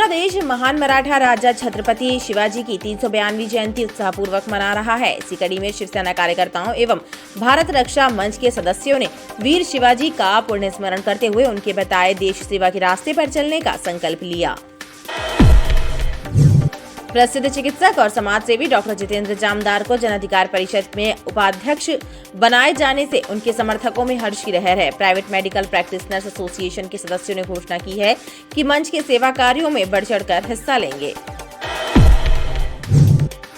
देश महान मराठा राजा छत्रपति शिवाजी की 392वीं जयंती उत्साहपूर्वक मना रहा है। इसी कड़ी में शिवसेना कार्यकर्ताओं एवं भारत रक्षा मंच के सदस्यों ने वीर शिवाजी का पुण्य स्मरण करते हुए उनके बताए देश सेवा के रास्ते पर चलने का संकल्प लिया। प्रसिद्ध चिकित्सक और समाजसेवी डॉक्टर जितेंद्र जामदार को जन अधिकार परिषद में उपाध्यक्ष बनाए जाने से उनके समर्थकों में हर्ष की लहर है। प्राइवेट मेडिकल प्रैक्टिशनर्स एसोसिएशन के सदस्यों ने घोषणा की है कि मंच के सेवा कार्यों में बढ़ चढ़कर हिस्सा लेंगे।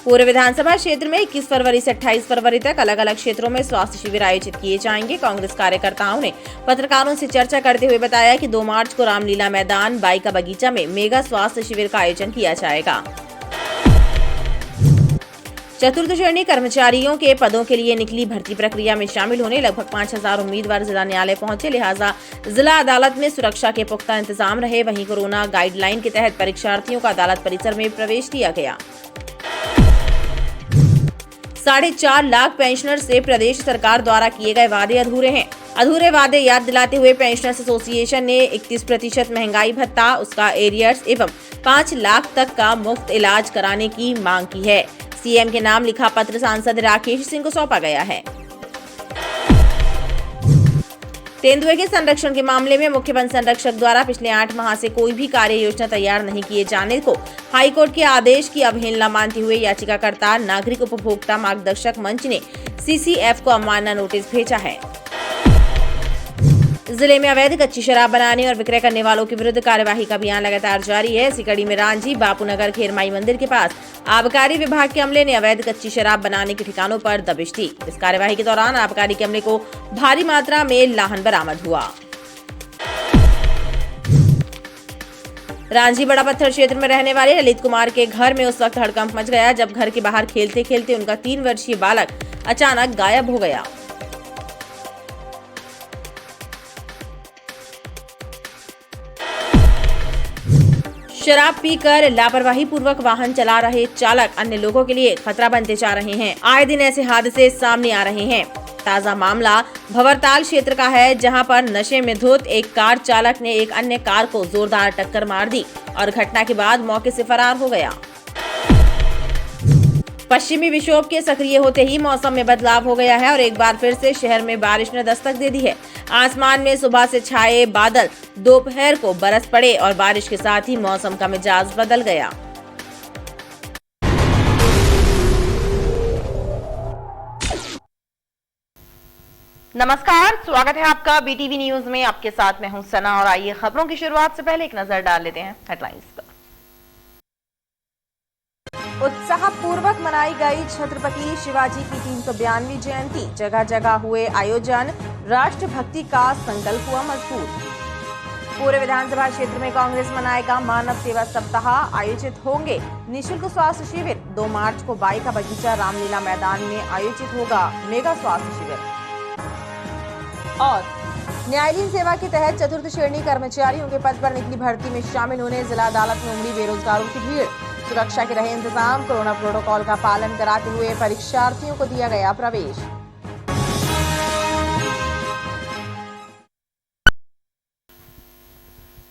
पूरे विधानसभा क्षेत्र में 21 फरवरी से 28 फरवरी तक अलग अलग क्षेत्रों में स्वास्थ्य शिविर आयोजित किए जाएंगे। कांग्रेस कार्यकर्ताओं ने पत्रकारों से चर्चा करते हुए बताया कि 2 मार्च को रामलीला मैदान बाई का बगीचा में मेगा स्वास्थ्य शिविर का आयोजन किया जाएगा। चतुर्थ श्रेणी कर्मचारियों के पदों के लिए निकली भर्ती प्रक्रिया में शामिल होने लगभग 5000 उम्मीदवार जिला न्यायालय पहुंचे। लिहाजा जिला अदालत में सुरक्षा के पुख्ता इंतजाम रहे। वहीं कोरोना गाइडलाइन के तहत परीक्षार्थियों का अदालत परिसर में प्रवेश दिया गया। 4.5 लाख पेंशनर से प्रदेश सरकार द्वारा किए गए वादे अधूरे हैं। अधूरे वादे याद दिलाते हुए पेंशनर्स एसोसिएशन ने 31% महंगाई भत्ता, उसका एरियर्स एवं 5 लाख तक का मुफ्त इलाज कराने की मांग की है। सीएम के नाम लिखा पत्र सांसद राकेश सिंह को सौंपा गया है। तेंदुए के संरक्षण के मामले में मुख्य वन संरक्षक द्वारा पिछले 8 माह से कोई भी कार्य योजना तैयार नहीं किए जाने को हाईकोर्ट के आदेश की अवहेलना मानते हुए याचिकाकर्ता नागरिक उपभोक्ता मार्गदर्शक मंच ने सीसीएफ को अवमानना नोटिस भेजा है। जिले में अवैध कच्ची शराब बनाने और विक्रय करने वालों के विरुद्ध कार्यवाही का अभियान लगातार जारी है। इसी कड़ी में रांझी बापूनगर खेरमाई मंदिर के पास आबकारी विभाग के अमले ने अवैध कच्ची शराब बनाने के ठिकानों पर दबिश दी। इस कार्यवाही के दौरान आबकारी के अमले को भारी मात्रा में लाहन बरामद हुआ। रांझी बड़ा पत्थर क्षेत्र में रहने वाले ललित कुमार के घर में उस वक्त हड़कंप मच गया जब घर के बाहर खेलते खेलते उनका 3 वर्षीय बालक अचानक गायब हो गया। शराब पीकर लापरवाही पूर्वक वाहन चला रहे चालक अन्य लोगों के लिए खतरा बनते जा रहे हैं। आए दिन ऐसे हादसे सामने आ रहे हैं। ताजा मामला भंवरताल क्षेत्र का है, जहां पर नशे में धुत एक कार चालक ने एक अन्य कार को जोरदार टक्कर मार दी और घटना के बाद मौके से फरार हो गया। पश्चिमी विक्षोभ के सक्रिय होते ही मौसम में बदलाव हो गया है और एक बार फिर से शहर में बारिश ने दस्तक दे दी है। आसमान में सुबह से छाए बादल दोपहर को बरस पड़े और बारिश के साथ ही मौसम का मिजाज बदल गया। नमस्कार, स्वागत है आपका बीटीवी न्यूज में। आपके साथ मैं हूं सना और आइए खबरों की शुरुआत से पहले एक नजर डाल लेते हैं हेडलाइंस पर। उत्साहपूर्वक मनाई गई छत्रपति शिवाजी की 392वीं जयंती। जगह जगह हुए आयोजन, राष्ट्रभक्ति का संकल्प हुआ मजबूत। पूरे विधानसभा क्षेत्र में कांग्रेस मनाएगा मानव सेवा सप्ताह। आयोजित होंगे निःशुल्क स्वास्थ्य शिविर। 2 मार्च को बाई का बगीचा रामलीला मैदान में आयोजित होगा मेगा स्वास्थ्य शिविर। और न्यायालयीन सेवा के तहत चतुर्थ श्रेणी कर्मचारियों के पद पर निकली भर्ती में शामिल होने जिला अदालत में उमड़ी बेरोजगारों की भीड़। सुरक्षा के रहे इंतजाम, कोरोना प्रोटोकॉल का पालन कराते हुए परीक्षार्थियों को दिया गया प्रवेश।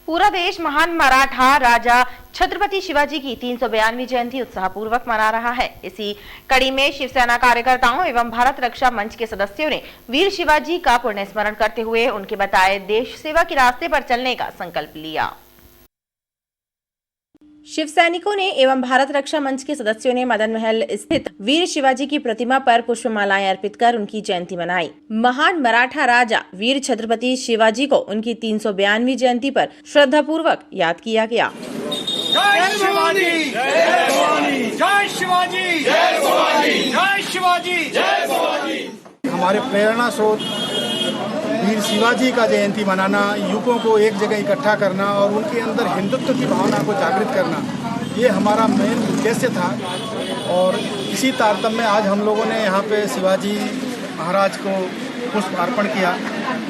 पूरा देश महान मराठा राजा छत्रपति शिवाजी की 392वीं जयंती उत्साहपूर्वक मना रहा है। इसी कड़ी में शिवसेना कार्यकर्ताओं एवं भारत रक्षा मंच के सदस्यों ने वीर शिवाजी का पुण्य स्मरण करते हुए उनके बताए देश सेवा के रास्ते पर चलने का संकल्प लिया। शिव सैनिकों ने एवं भारत रक्षा मंच के सदस्यों ने मदन महल स्थित वीर शिवाजी की प्रतिमा पर पुष्पमालाएं अर्पित कर उनकी जयंती मनाई। महान मराठा राजा वीर छत्रपति शिवाजी को उनकी 392वीं जयंती पर श्रद्धापूर्वक याद किया गया। जय शिवाजी, जय शिवाजी, जय शिवाजी, जय शिवाजी, जय शिवाजी, जय शिवाजी। हमारे प्रेरणा स्रोत वीर शिवाजी का जयंती मनाना, युवकों को एक जगह इकट्ठा करना और उनके अंदर हिंदुत्व की भावना को जागृत करना, ये हमारा मेन उद्देश्य था। और इसी तारतम्य में आज हम लोगों ने यहाँ पे शिवाजी महाराज को पुष्प अर्पण किया,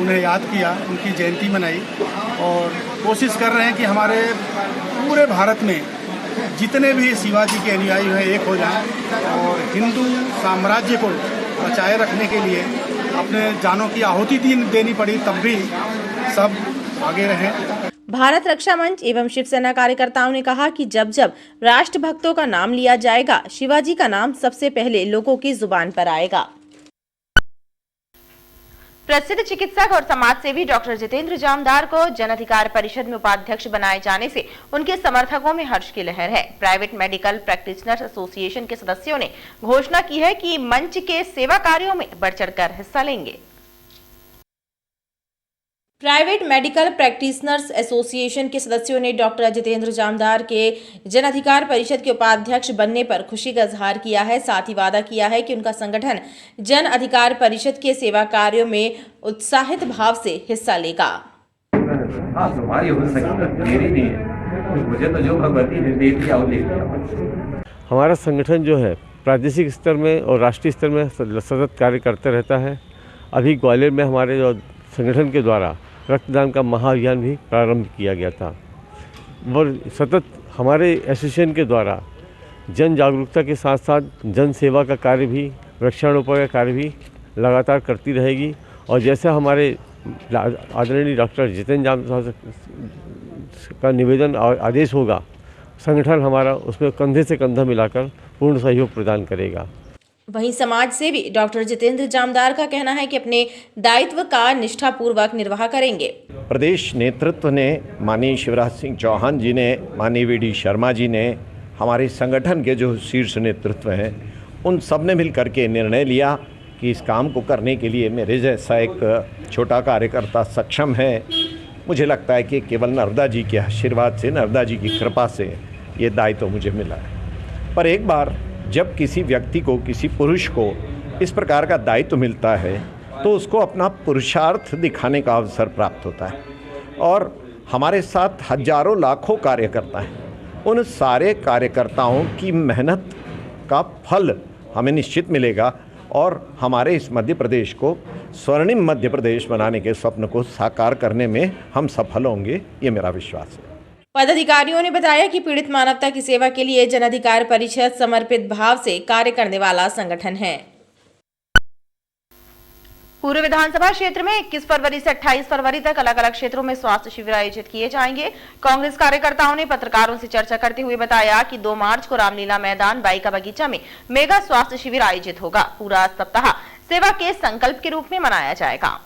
उन्हें याद किया, उनकी जयंती मनाई और कोशिश कर रहे हैं कि हमारे पूरे भारत में जितने भी शिवाजी के अनुयायी हैं एक हो जाएं और हिंदू साम्राज्य को बचाए रखने के लिए अपने जानों की आहुति देनी पड़ी, तब भी सब आगे रहें। भारत रक्षा मंच एवं शिवसेना कार्यकर्ताओं ने कहा कि जब जब राष्ट्रभक्तों का नाम लिया जाएगा, शिवाजी का नाम सबसे पहले लोगों की जुबान पर आएगा। प्रसिद्ध चिकित्सक और समाजसेवी डॉक्टर जितेंद्र जामदार को जन अधिकार परिषद में उपाध्यक्ष बनाए जाने से उनके समर्थकों में हर्ष की लहर है। प्राइवेट मेडिकल प्रैक्टिशनर्स एसोसिएशन के सदस्यों ने घोषणा की है कि मंच के सेवा कार्यों में बढ़ चढ़कर हिस्सा लेंगे। प्राइवेट मेडिकल प्रैक्टिशनर्स एसोसिएशन के सदस्यों ने डॉक्टर जितेंद्र जामदार के जन अधिकार परिषद के उपाध्यक्ष बनने पर खुशी का इजहार किया है। साथ ही वादा किया है कि उनका संगठन जन अधिकार परिषद के सेवा कार्यों में उत्साहित भाव से हिस्सा लेगा। तुम्हारी हो सकती मेरी नहीं है, मुझे तो जो भगवती ने दे दिया वो दे दिया। हमारा संगठन जो है प्रादेशिक स्तर में और राष्ट्रीय स्तर में सतत कार्य करता रहता है। अभी ग्वालियर में हमारे जो संगठन के द्वारा रक्तदान का महाअभियान भी प्रारंभ किया गया था और सतत हमारे एसोसिएशन के द्वारा जन जागरूकता के साथ साथ जन सेवा का कार्य भी, वृक्षारोपण का कार्य भी लगातार करती रहेगी। और जैसा हमारे आदरणीय डॉक्टर जितेंद्र जामदार का निवेदन और आदेश होगा, संगठन हमारा उसमें कंधे से कंधा मिलाकर पूर्ण सहयोग प्रदान करेगा। वहीं समाज सेवी डॉक्टर जितेंद्र जामदार का कहना है कि अपने दायित्व का निष्ठापूर्वक निर्वाह करेंगे। प्रदेश नेतृत्व ने, माननीय शिवराज सिंह चौहान जी ने, माननीय वी.डी. शर्मा जी ने, हमारे संगठन के जो शीर्ष नेतृत्व हैं, उन सब ने मिल करके निर्णय लिया कि इस काम को करने के लिए मेरे जैसा एक छोटा कार्यकर्ता सक्षम है। मुझे लगता है कि केवल नर्मदा जी के आशीर्वाद से, नर्मदा जी की कृपा से ये दायित्व मुझे मिला है। पर एक बार जब किसी व्यक्ति को, किसी पुरुष को इस प्रकार का दायित्व मिलता है तो उसको अपना पुरुषार्थ दिखाने का अवसर प्राप्त होता है। और हमारे साथ हजारों लाखों कार्यकर्ता हैं, उन सारे कार्यकर्ताओं की मेहनत का फल हमें निश्चित मिलेगा और हमारे इस मध्य प्रदेश को स्वर्णिम मध्य प्रदेश बनाने के स्वप्न को साकार करने में हम सफल होंगे, ये मेरा विश्वास है। पदाधिकारियों ने बताया कि पीड़ित मानवता की सेवा के लिए जन अधिकार परिषद समर्पित भाव से कार्य करने वाला संगठन है। पूर्व विधानसभा क्षेत्र में 21 फरवरी से 28 फरवरी तक अलग अलग क्षेत्रों में स्वास्थ्य शिविर आयोजित किए जाएंगे। कांग्रेस कार्यकर्ताओं ने पत्रकारों से चर्चा करते हुए बताया कि 2 मार्च को रामलीला मैदान बाई का बगीचा में मेगा स्वास्थ्य शिविर आयोजित होगा। पूरा सप्ताह सेवा के संकल्प के रूप में मनाया जाएगा।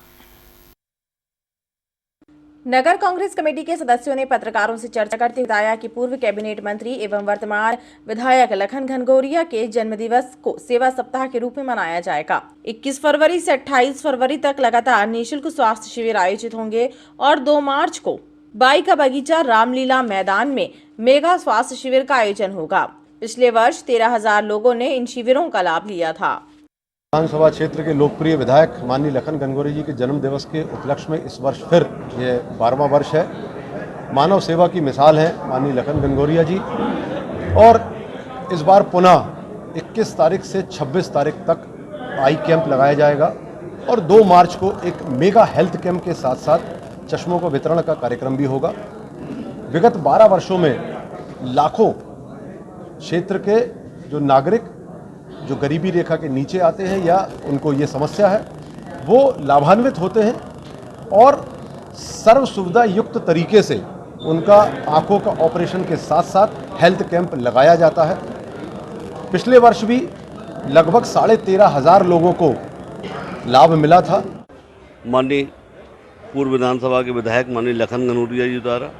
नगर कांग्रेस कमेटी के सदस्यों ने पत्रकारों से चर्चा करते हुए बताया कि पूर्व कैबिनेट मंत्री एवं वर्तमान विधायक लखन घनघोरिया के जन्मदिवस को सेवा सप्ताह के रूप में मनाया जाएगा। 21 फरवरी से 28 फरवरी तक लगातार निःशुल्क स्वास्थ्य शिविर आयोजित होंगे और 2 मार्च को बाई का बगीचा रामलीला मैदान में मेगा स्वास्थ्य शिविर का आयोजन होगा। पिछले वर्ष 13,000 लोगों ने इन शिविरों का लाभ लिया था। विधानसभा क्षेत्र के लोकप्रिय विधायक माननीय लखन घनघोरिया जी के जन्म दिवस के उपलक्ष्य में इस वर्ष फिर ये 12वां वर्ष है। मानव सेवा की मिसाल है माननीय लखन घनघोरिया जी और इस बार पुनः 21 तारीख से 26 तारीख तक आई कैंप लगाया जाएगा और 2 मार्च को एक मेगा हेल्थ कैंप के साथ साथ चश्मों को वितरण का कार्यक्रम भी होगा। विगत 12 वर्षों में लाखों क्षेत्र के जो नागरिक जो गरीबी रेखा के नीचे आते हैं या उनको ये समस्या है, वो लाभान्वित होते हैं और सर्व सुविधा युक्त तरीके से उनका आंखों का ऑपरेशन के साथ साथ हेल्थ कैंप लगाया जाता है। पिछले वर्ष भी लगभग 13,500 लोगों को लाभ मिला था। माननीय पूर्व विधानसभा के विधायक माननीय लखन घनघोरिया जी द्वारा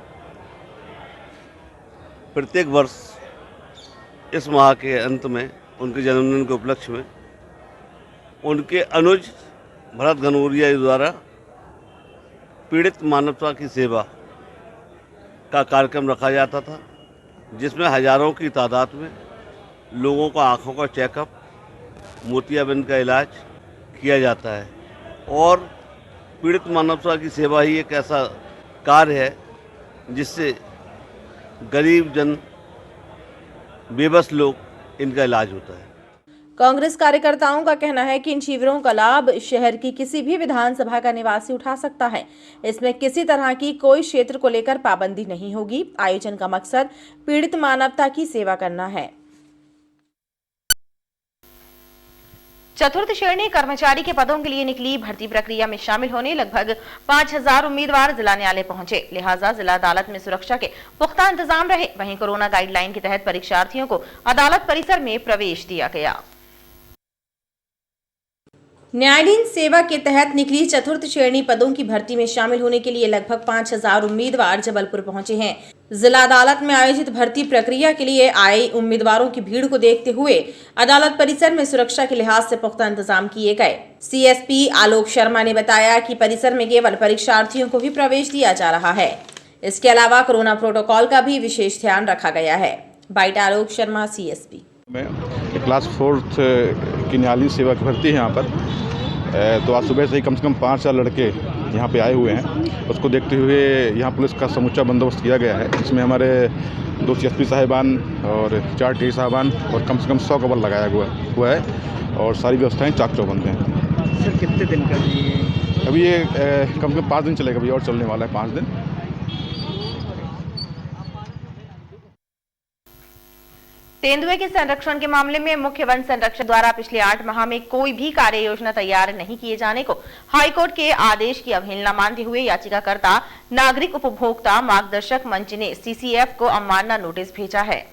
प्रत्येक वर्ष इस माह के अंत में उनके जन्मदिन के उपलक्ष्य में उनके अनुज भरत घनघोरिया जी द्वारा पीड़ित मानवता की सेवा का कार्यक्रम रखा जाता था, जिसमें हजारों की तादाद में लोगों का आँखों का चेकअप, मोतियाबिंद का इलाज किया जाता है। और पीड़ित मानवता की सेवा ही एक ऐसा कार्य है जिससे गरीब जन, बेबस लोग, इनका इलाज होता है। कांग्रेस कार्यकर्ताओं का कहना है कि इन शिविरों का लाभ शहर की किसी भी विधानसभा का निवासी उठा सकता है। इसमें किसी तरह की कोई क्षेत्र को लेकर पाबंदी नहीं होगी। आयोजन का मकसद पीड़ित मानवता की सेवा करना है। चतुर्थ श्रेणी कर्मचारी के पदों के लिए निकली भर्ती प्रक्रिया में शामिल होने लगभग 5000 उम्मीदवार जिला न्यायालय पहुंचे। लिहाजा जिला अदालत में सुरक्षा के पुख्ता इंतजाम रहे। वहीं कोरोना गाइडलाइन के तहत परीक्षार्थियों को अदालत परिसर में प्रवेश दिया गया। न्यायाधीन सेवा के तहत निकली चतुर्थ श्रेणी पदों की भर्ती में शामिल होने के लिए लगभग 5000 उम्मीदवार जबलपुर पहुंचे हैं। जिला अदालत में आयोजित भर्ती प्रक्रिया के लिए आए उम्मीदवारों की भीड़ को देखते हुए अदालत परिसर में सुरक्षा के लिहाज से पुख्ता इंतजाम किए गए। सीएसपी आलोक शर्मा ने बताया कि परिसर में केवल परीक्षार्थियों को ही प्रवेश दिया जा रहा है। इसके अलावा कोरोना प्रोटोकॉल का भी विशेष ध्यान रखा गया है। Bite Alok Sharma, CSP. Class 4th की न्यायालयीन सेवा की भर्ती है यहाँ पर। तो आज सुबह से ही कम 5-4 लड़के यहाँ पे आए हुए हैं। उसको देखते हुए यहाँ पुलिस का समूचा बंदोबस्त किया गया है। इसमें हमारे 2 CSP साहिबान और 4 TI साहिबान और कम से कम 100 कवर लगाया हुआ है और सारी व्यवस्थाएं चाक चौबंद हैं। सर कितने दिन का अभी ये कम से कम 5 दिन चलेगा। अभी और चलने वाला है 5 दिन। तेंदुए के संरक्षण के मामले में मुख्य वन संरक्षक द्वारा पिछले 8 माह में कोई भी कार्य योजना तैयार नहीं किए जाने को हाईकोर्ट के आदेश की अवहेलना मानते हुए याचिकाकर्ता नागरिक उपभोक्ता मार्गदर्शक मंच ने CCF को अवमानना नोटिस भेजा है।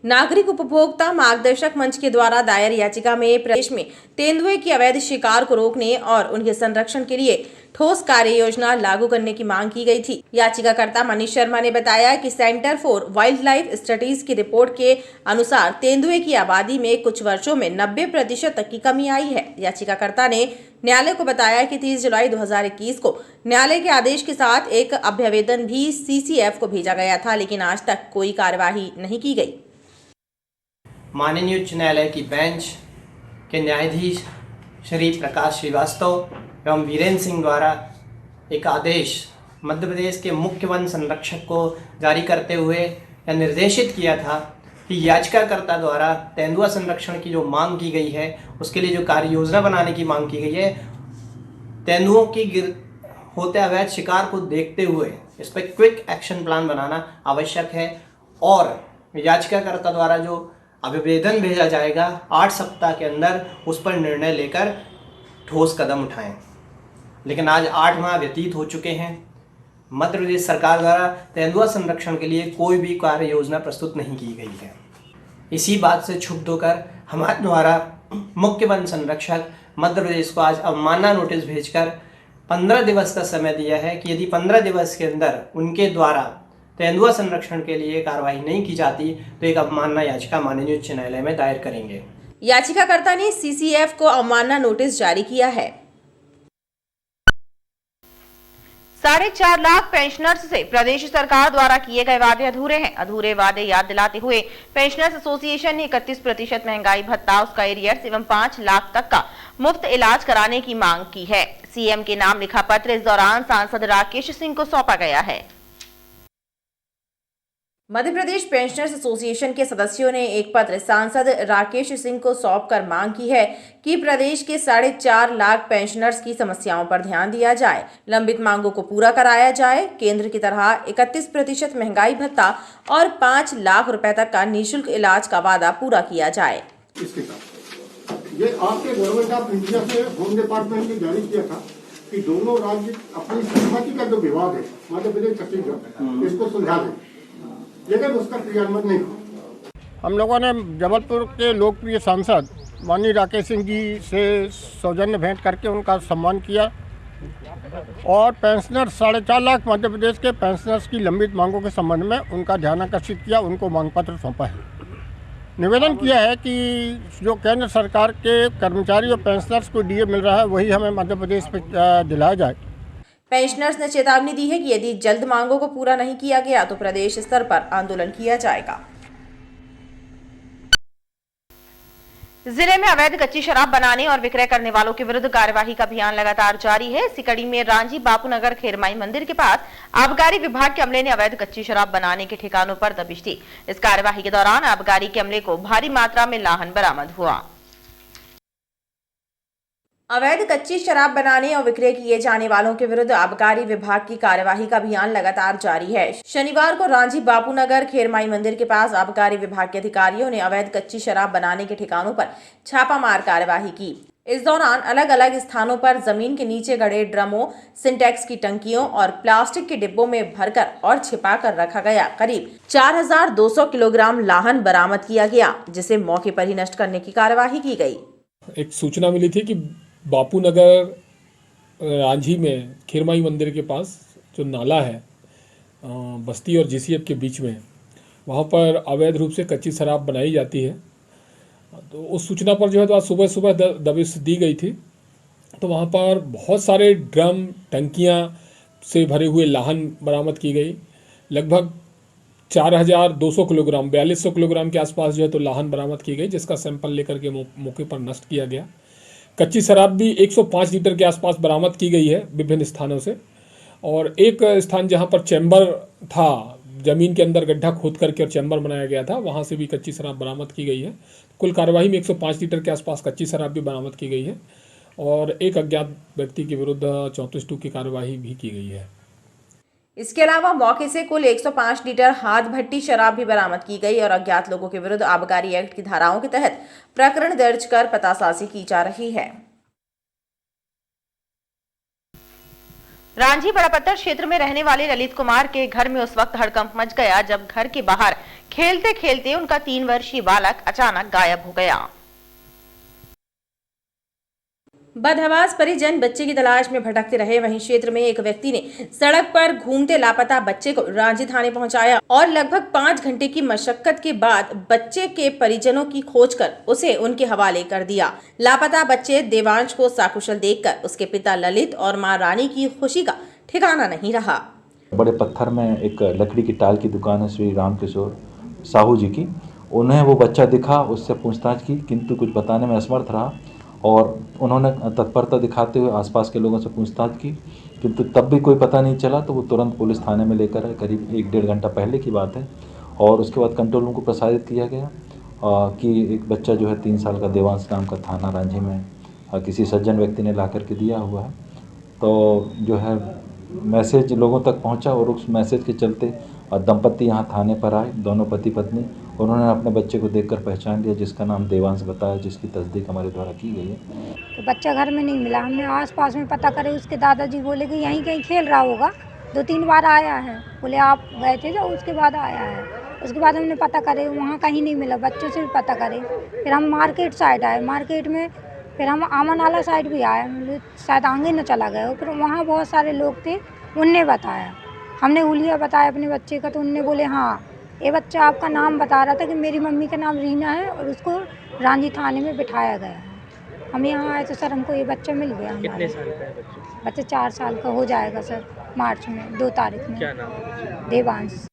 नागरिक उपभोक्ता मार्गदर्शक मंच के द्वारा दायर याचिका में प्रदेश में तेंदुए की अवैध शिकार को रोकने और उनके संरक्षण के लिए ठोस कार्य योजना लागू करने की मांग की गई थी। याचिकाकर्ता मनीष शर्मा ने बताया कि centre for wild life studies की रिपोर्ट के अनुसार तेंदुए की आबादी में कुछ वर्षों में 90% तक की कमी आई है। याचिकाकर्ता ने न्यायालय को बताया कि 30 जुलाई 2021 को न्यायालय के आदेश के साथ एक अभ्यावेदन भी CCF को भेजा गया था, लेकिन आज तक कोई कार्यवाही नहीं की गई। माननीय उच्च न्यायालय की बेंच के न्यायाधीश श्री प्रकाश श्रीवास्तव एवं वीरेंद्र सिंह द्वारा एक आदेश मध्य प्रदेश के मुख्य वन संरक्षक को जारी करते हुए यह निर्देशित किया था कि याचिकाकर्ता द्वारा तेंदुआ संरक्षण की जो मांग की गई है उसके लिए जो कार्य योजना बनाने की मांग की गई है, तेंदुओं की होते अवैध शिकार को देखते हुए इस पर क्विक एक्शन प्लान बनाना आवश्यक है और याचिकाकर्ता द्वारा जो अभिवेदन भेजा जाएगा 8 सप्ताह के अंदर उस पर निर्णय लेकर ठोस कदम उठाएं। लेकिन आज 8 माह व्यतीत हो चुके हैं। मध्य प्रदेश सरकार द्वारा तेंदुआ संरक्षण के लिए कोई भी कार्य योजना प्रस्तुत नहीं की गई है। इसी बात से क्षुब्ध होकर हमारे द्वारा मुख्य वन संरक्षक मध्य प्रदेश को आज अवमानना नोटिस भेजकर 15 दिवस का समय दिया है कि यदि 15 दिवस के अंदर उनके द्वारा तेंदुआ संरक्षण के लिए कार्रवाई नहीं की जाती तो एक अवमानना याचिका माननीय उच्च न्यायालय में दायर करेंगे। याचिकाकर्ता ने CCF को अवमानना नोटिस जारी किया है। 4.5 लाख पेंशनर्स से प्रदेश सरकार द्वारा किए गए वादे अधूरे हैं। अधूरे वादे याद दिलाते हुए पेंशनर्स एसोसिएशन ने 31% महंगाई भत्ता, उसका एरियर्स एवं 5 लाख तक का मुफ्त इलाज कराने की मांग की है। CM के नाम लिखा पत्र इस दौरान सांसद राकेश सिंह को सौंपा गया है। मध्य प्रदेश पेंशनर्स एसोसिएशन के सदस्यों ने एक पत्र सांसद राकेश सिंह को सौंपकर मांग की है कि प्रदेश के 4.5 लाख पेंशनर्स की समस्याओं पर ध्यान दिया जाए, लंबित मांगों को पूरा कराया जाए, केंद्र की तरह 31% महंगाई भत्ता और 5 लाख रुपए तक का निःशुल्क इलाज का वादा पूरा किया जाए। इसके साथ ये आपके गवर्नमेंट ऑफ इंडिया से होम डिपार्टमेंट ने जारी किया था कि दोनों राज्य अपनी सहमति का जो विवाद है मध्य प्रदेश छत्तीसगढ़ इसको सुलझा दें, लेकिन उसका क्रियान्वयन नहीं हुआ। हम लोगों ने जबलपुर के लोकप्रिय सांसद माननीय राकेश सिंह जी से सौजन्य भेंट करके उनका सम्मान किया और पेंशनर्स 4.5 लाख मध्य प्रदेश के पेंशनर्स की लंबित मांगों के संबंध में उनका ध्यान आकर्षित किया, उनको मांग पत्र सौंपा है। निवेदन किया है कि जो केंद्र सरकार के कर्मचारी और पेंशनर्स को DA मिल रहा है वही हमें मध्य प्रदेश में दिलाया जाए। पेंशनर्स ने चेतावनी दी है कि यदि जल्द मांगों को पूरा नहीं किया गया तो प्रदेश स्तर पर आंदोलन किया जाएगा। जिले में अवैध कच्ची शराब बनाने और विक्रय करने वालों के विरुद्ध कार्यवाही का अभियान लगातार जारी है। इसी कड़ी में रांझी बापूनगर खेरमाई मंदिर के पास आबकारी विभाग के अमले ने अवैध कच्ची शराब बनाने के ठिकानों पर दबिश दी। इस कार्यवाही के दौरान आबकारी के अमले को भारी मात्रा में लाहन बरामद हुआ। अवैध कच्ची शराब बनाने और विक्रय किए जाने वालों के विरुद्ध आबकारी विभाग की कार्यवाही का अभियान लगातार जारी है। शनिवार को रांची बापूनगर खेरमाई मंदिर के पास आबकारी विभाग के अधिकारियों ने अवैध कच्ची शराब बनाने के ठिकानों पर छापामार कार्यवाही की। इस दौरान अलग अलग स्थानों पर जमीन के नीचे गड़े ड्रमों, सिंटेक्स की टंकियों और प्लास्टिक के डिब्बों में भरकर और छिपाकर रखा गया करीब 4200 किलोग्राम लाहन बरामद किया गया, जिसे मौके पर ही नष्ट करने की कार्यवाही की गई। एक सूचना मिली थी कि बापूनगर रांची में खेरमाई मंदिर के पास जो नाला है बस्ती और जीसीएफ के बीच में, वहाँ पर अवैध रूप से कच्ची शराब बनाई जाती है। तो उस सूचना पर जो है तो आज सुबह सुबह दबिश दी गई थी। तो वहाँ पर बहुत सारे ड्रम, टंकियाँ से भरे हुए लाहन बरामद की गई। लगभग 4200 किलोग्राम, 4200 किलोग्राम के आसपास जो है तो लाहन बरामद की गई, जिसका सैंपल लेकर के मौके पर नष्ट किया गया। कच्ची शराब भी 105 लीटर के आसपास बरामद की गई है विभिन्न स्थानों से। और एक स्थान जहां पर चैम्बर था, जमीन के अंदर गड्ढा खोद करके और चैम्बर बनाया गया था, वहां से भी कच्ची शराब बरामद की गई है। कुल कार्रवाई में 105 लीटर के आसपास कच्ची शराब भी बरामद की गई है और एक अज्ञात व्यक्ति के विरुद्ध 34(2) की कार्रवाई भी की गई है। इसके अलावा मौके से कुल 105 लीटर हाथ भट्टी शराब भी बरामद की गई और अज्ञात लोगों के विरुद्ध आबकारी एक्ट की धाराओं के तहत प्रकरण दर्ज कर पतासाजी की जा रही है। रांची बड़ापत्थर क्षेत्र में रहने वाले ललित कुमार के घर में उस वक्त हड़कंप मच गया जब घर के बाहर खेलते खेलते उनका 3 वर्षीय बालक अचानक गायब हो गया। बदहवास परिजन बच्चे की तलाश में भटकते रहे। वहीं क्षेत्र में एक व्यक्ति ने सड़क पर घूमते लापता बच्चे को रांची थाने पहुंचाया और लगभग 5 घंटे की मशक्कत के बाद बच्चे के परिजनों की खोज कर उसे उनके हवाले कर दिया। लापता बच्चे देवांश को सकुशल देखकर उसके पिता ललित और मां रानी की खुशी का ठिकाना नहीं रहा। बड़े पत्थर में एक लकड़ी की टाल की दुकान है श्री रामकिशोर साहू जी की। उन्हें वो बच्चा दिखा, उससे पूछताछ की, किंतु कुछ बताने में असमर्थ रहा और उन्होंने तत्परता दिखाते हुए आसपास के लोगों से पूछताछ की, किंतु तब भी कोई पता नहीं चला। तो वो तुरंत पुलिस थाने में लेकर आए, करीब 1-1.5 घंटा पहले की बात है। और उसके बाद कंट्रोल रूम को प्रसारित किया गया कि एक बच्चा जो है 3 साल का देवांश नाम का थाना रांची में किसी सज्जन व्यक्ति ने ला करके दिया हुआ है। तो जो है मैसेज लोगों तक पहुंचा और उस मैसेज के चलते दंपति यहाँ थाने पर आए, दोनों पति पत्नी। उन्होंने अपने बच्चे को देखकर पहचान लिया, जिसका नाम देवांश बताया, जिसकी तस्दीक हमारे द्वारा की गई है। तो बच्चा घर में नहीं मिला। हमने आसपास में पता करे, उसके दादाजी बोले कि यहीं कहीं खेल रहा होगा, 2-3 बार आया है। बोले आप गए थे जो, उसके बाद आया है। उसके बाद हमने पता करे, वहाँ कहीं नहीं मिला। बच्चों से भी पता करे, फिर हम मार्केट साइड आए। मार्केट में फिर हम आमन वाला साइड भी आए, शायद आगे न चला गया। फिर वहाँ बहुत सारे लोग थे, उनने बताया। हमने हुलिया बताया अपने बच्चे का, तो उनने बोले हाँ ये बच्चा आपका नाम बता रहा था कि मेरी मम्मी का नाम रीना है और उसको रांची थाने में बिठाया गया है। हम यहाँ आए तो सर हमको ये बच्चा मिल गया। कितने साल का है बच्चा? बच्चा 4 साल का हो जाएगा सर, मार्च में 2 तारीख में। क्या नाम है? देवांश।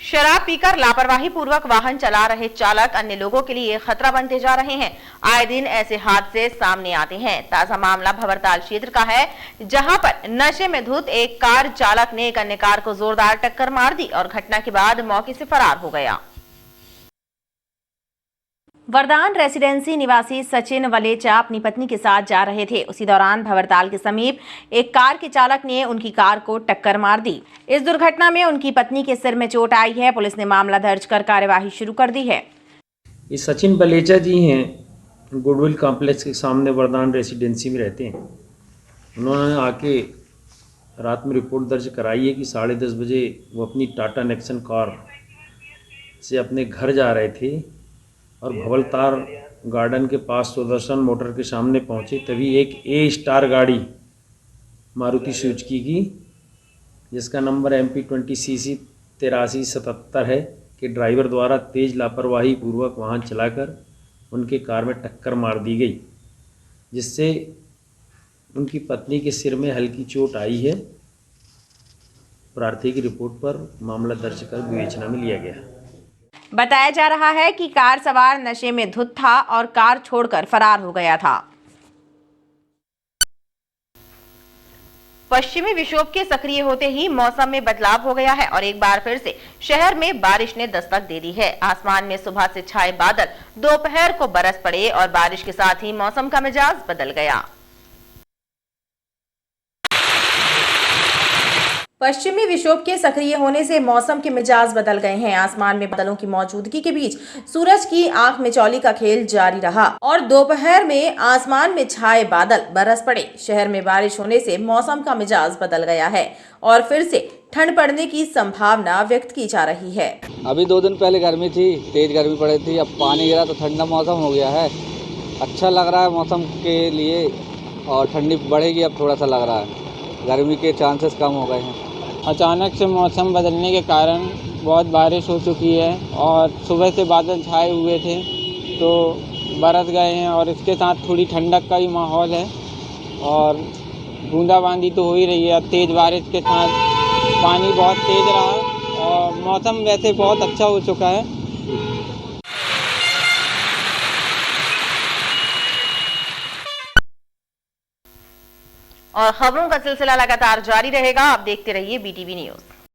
शराब पीकर लापरवाही पूर्वक वाहन चला रहे चालक अन्य लोगों के लिए खतरा बनते जा रहे हैं। आए दिन ऐसे हादसे सामने आते हैं। ताजा मामला भंवरताल क्षेत्र का है, जहां पर नशे में धुत एक कार चालक ने एक अन्य कार को जोरदार टक्कर मार दी और घटना के बाद मौके से फरार हो गया। वरदान रेसिडेंसी निवासी सचिन वलेचा अपनी पत्नी के साथ जा रहे थे। उसी दौरान भंवरताल के समीप एक कार के चालक ने उनकी कार को टक्कर मार दी। इस दुर्घटना में उनकी पत्नी के सिर में चोट आई है। पुलिस ने मामला दर्ज कर कार्यवाही शुरू कर दी है। ये सचिन वलेचा जी हैं, गुडविल कॉम्प्लेक्स के सामने वरदान रेसिडेंसी में रहते हैं। उन्होंने आके रात में रिपोर्ट दर्ज कराई है कि 10:30 बजे वो अपनी टाटा नेक्सन कार से अपने घर जा रहे थे और भंवरताल गार्डन के पास सुदर्शन मोटर के सामने पहुंचे। तभी एक ए स्टार गाड़ी मारुति सुजुकी की, जिसका नंबर MP20CC 8377 है, के ड्राइवर द्वारा तेज़ लापरवाही पूर्वक वाहन चलाकर उनके कार में टक्कर मार दी गई, जिससे उनकी पत्नी के सिर में हल्की चोट आई है। प्रार्थी की रिपोर्ट पर मामला दर्ज कर विवेचना में लिया गया। बताया जा रहा है कि कार सवार नशे में धुत था और कार छोड़कर फरार हो गया था। पश्चिमी विक्षोभ के सक्रिय होते ही मौसम में बदलाव हो गया है और एक बार फिर से शहर में बारिश ने दस्तक दे दी है। आसमान में सुबह से छाए बादल दोपहर को बरस पड़े और बारिश के साथ ही मौसम का मिजाज बदल गया। पश्चिमी विक्षोभ के सक्रिय होने से मौसम के मिजाज बदल गए हैं। आसमान में बादलों की मौजूदगी के बीच सूरज की आंख मिचौली का खेल जारी रहा और दोपहर में आसमान में छाए बादल बरस पड़े। शहर में बारिश होने से मौसम का मिजाज बदल गया है और फिर से ठंड पड़ने की संभावना व्यक्त की जा रही है। अभी 2 दिन पहले गर्मी थी, तेज गर्मी पड़ी थी, अब पानी गिरा तो ठंडा मौसम हो गया है। अच्छा लग रहा है मौसम के लिए और ठंडी बढ़ेगी अब थोड़ा सा लग रहा है। गर्मी के चांसेस कम हो गए हैं। अचानक से मौसम बदलने के कारण बहुत बारिश हो चुकी है और सुबह से बादल छाए हुए थे तो बरस गए हैं और इसके साथ थोड़ी ठंडक का भी माहौल है और बूंदाबांदी तो हो ही रही है। तेज़ बारिश के साथ पानी बहुत तेज़ रहा और मौसम वैसे बहुत अच्छा हो चुका है। और खबरों का सिलसिला लगातार जारी रहेगा। आप देखते रहिए BTV न्यूज़।